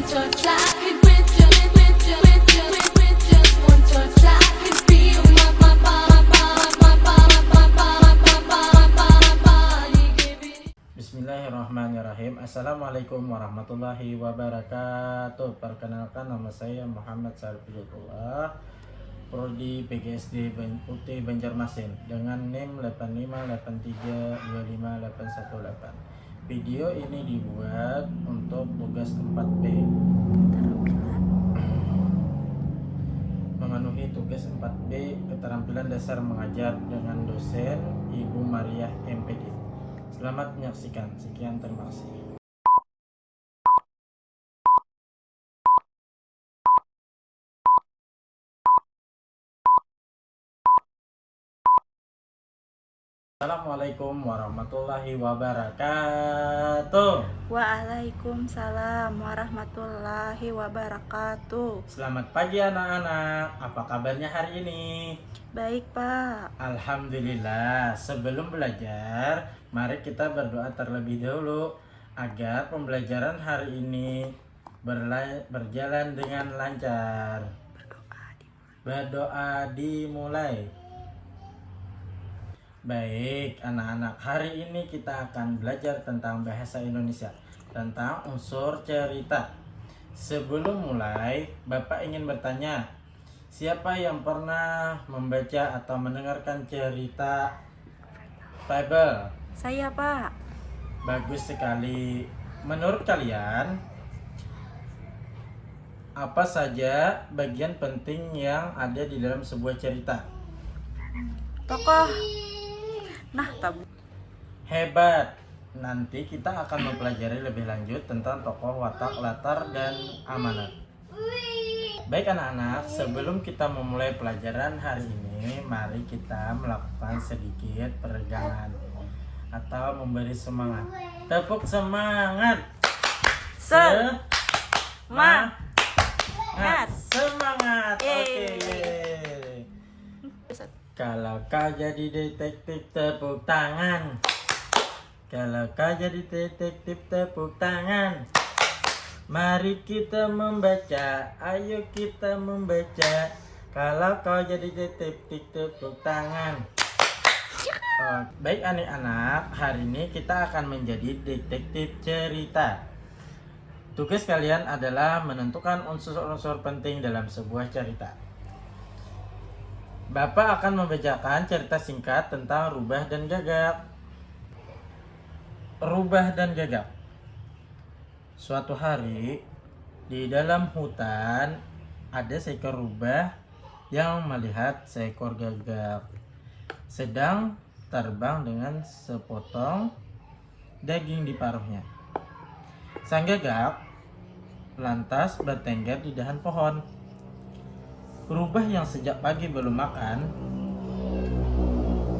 touch, I could with just one touch, I could feel my body giving. Bismillahirrahmanirrahim. Assalamualaikum warahmatullahi wabarakatuh. Perkenalkan, nama saya Muhammad Sarifullah, Prodi PGSD UT Banjarmasin dengan NIM 8583258118. Video ini dibuat untuk tugas 4B, memenuhi tugas 4B keterampilan dasar mengajar dengan dosen Ibu Mariah MPD. Selamat menyaksikan. Sekian, terima kasih. Assalamualaikum warahmatullahi wabarakatuh. Waalaikumsalam warahmatullahi wabarakatuh. Selamat pagi anak-anak. Apa kabarnya hari ini? Baik, Pak. Alhamdulillah. Sebelum belajar, mari kita berdoa terlebih dahulu agar pembelajaran hari ini berjalan dengan lancar. Berdoa dimulai. Baik anak-anak, hari ini kita akan belajar tentang bahasa Indonesia, tentang unsur cerita. Sebelum mulai, Bapak ingin bertanya, siapa yang pernah membaca atau mendengarkan cerita fable? Saya, Pak. Bagus sekali. Menurut kalian, apa saja bagian penting yang ada di dalam sebuah cerita? Tokoh. Nah, tabu. Hebat. Nanti kita akan mempelajari lebih lanjut tentang tokoh, watak, latar, dan amanat. Baik anak-anak, sebelum kita memulai pelajaran hari ini, mari kita melakukan sedikit peregangan atau memberi semangat. Tepuk semangat. Semangat. Semangat. Oke. Kalau kau jadi detektif, tepuk tangan. Kalau kau jadi detektif, tepuk tangan. Mari kita membaca, ayo kita membaca. Kalau kau jadi detektif, tepuk tangan. Oh, baik anak-anak, hari ini kita akan menjadi detektif cerita. Tugas kalian adalah menentukan unsur-unsur penting dalam sebuah cerita. Bapak akan membacakan cerita singkat tentang rubah dan gagak. Rubah dan gagak. Suatu hari, di dalam hutan ada seekor rubah yang melihat seekor gagak sedang terbang dengan sepotong daging di paruhnya. Sang gagak lantas bertengger di dahan pohon. Rubah yang sejak pagi belum makan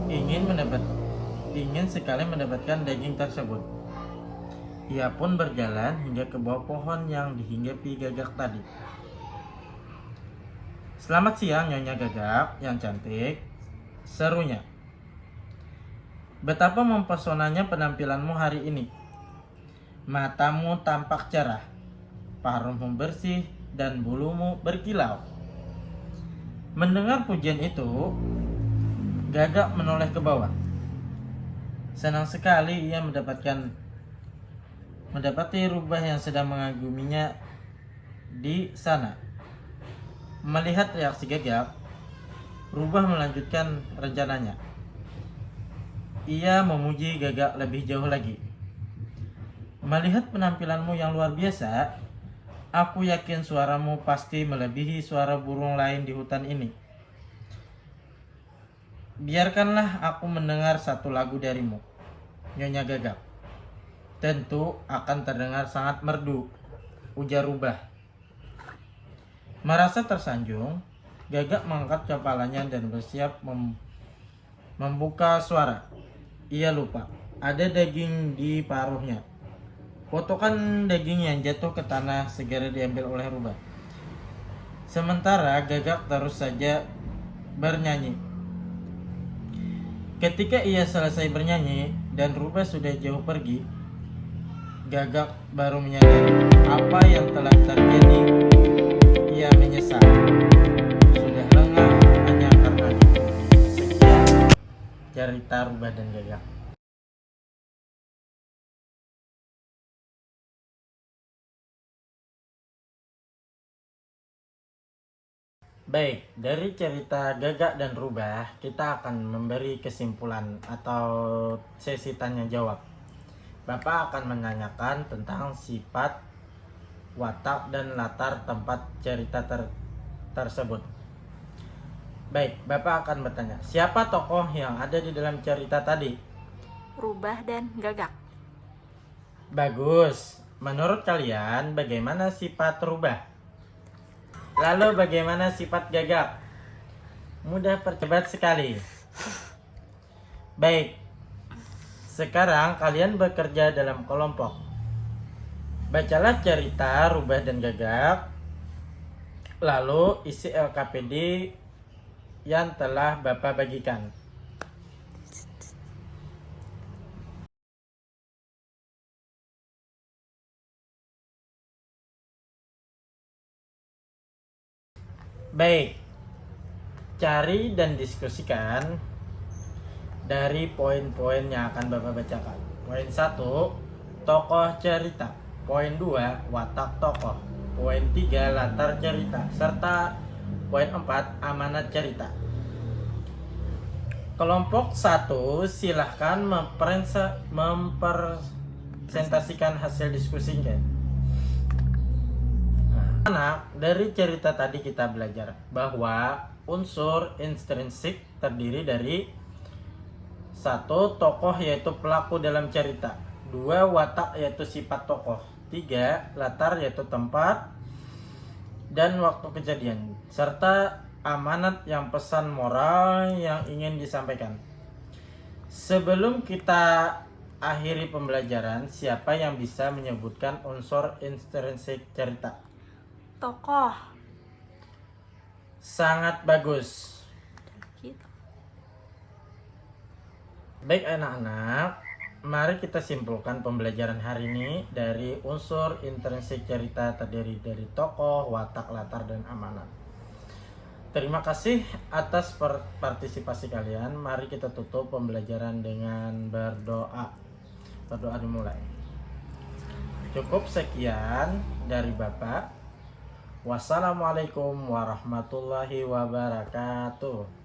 ingin sekali mendapatkan daging tersebut. Ia pun berjalan hingga ke bawah pohon yang dihinggapi gagak tadi. "Selamat siang, Nyonya Gagak yang cantik," serunya. "Betapa mempesonanya penampilanmu hari ini. Matamu tampak cerah, parutmu bersih, dan bulumu berkilau." Mendengar pujian itu, gagak menoleh ke bawah. Senang sekali ia mendapati rubah yang sedang mengaguminya di sana. Melihat reaksi gagak, rubah melanjutkan rencananya. Ia memuji gagak lebih jauh lagi. "Melihat penampilanmu yang luar biasa, aku yakin suaramu pasti melebihi suara burung lain di hutan ini. Biarkanlah aku mendengar satu lagu darimu, Nyonya Gagak. Tentu akan terdengar sangat merdu," ujar rubah. Merasa tersanjung, gagak mengangkat kepalanya dan bersiap membuka suara. Ia lupa, ada daging di paruhnya. Potongan daging yang jatuh ke tanah segera diambil oleh rubah. Sementara gagak terus saja bernyanyi. Ketika ia selesai bernyanyi dan rubah sudah jauh pergi, Gagak baru menyadari apa yang telah terjadi. Ia menyesal. Sudah lengah hanya karena itu. Sekian cerita Rubah dan Gagak. Baik, dari cerita Gagak dan Rubah, kita akan memberi kesimpulan atau sesi tanya jawab. Bapak akan menanyakan tentang sifat, watak, dan latar tempat cerita tersebut. Baik, Bapak akan bertanya, siapa tokoh yang ada di dalam cerita tadi? Rubah dan Gagak. Bagus. Menurut kalian, bagaimana sifat Rubah? Lalu bagaimana sifat Gagak? Mudah percepat sekali. Baik. Sekarang kalian bekerja dalam kelompok. Bacalah cerita Rubah dan Gagak. Lalu isi LKPD yang telah Bapak bagikan. Baik, cari dan diskusikan dari poin-poin yang akan Bapak bacakan. Poin 1, tokoh cerita. Poin 2, watak tokoh. Poin 3, latar cerita. Serta poin 4, amanat cerita. Kelompok 1, silahkan mempresentasikan hasil diskusinya. Anak, dari cerita tadi kita belajar bahwa unsur intrinsik terdiri dari 1, tokoh yaitu pelaku dalam cerita. 2, watak yaitu sifat tokoh. 3, latar yaitu tempat dan waktu kejadian. Serta amanat yang pesan moral yang ingin disampaikan. Sebelum kita akhiri pembelajaran, siapa yang bisa menyebutkan unsur intrinsik cerita? Tokoh. Sangat bagus. Gitu. Baik anak-anak, mari kita simpulkan pembelajaran hari ini. Dari unsur intrinsik cerita terdiri dari tokoh, watak, latar, dan amanat. Terima kasih atas partisipasi kalian. Mari kita tutup pembelajaran dengan berdoa. Berdoa dimulai. Cukup sekian dari Bapak. Wassalamualaikum warahmatullahi wabarakatuh.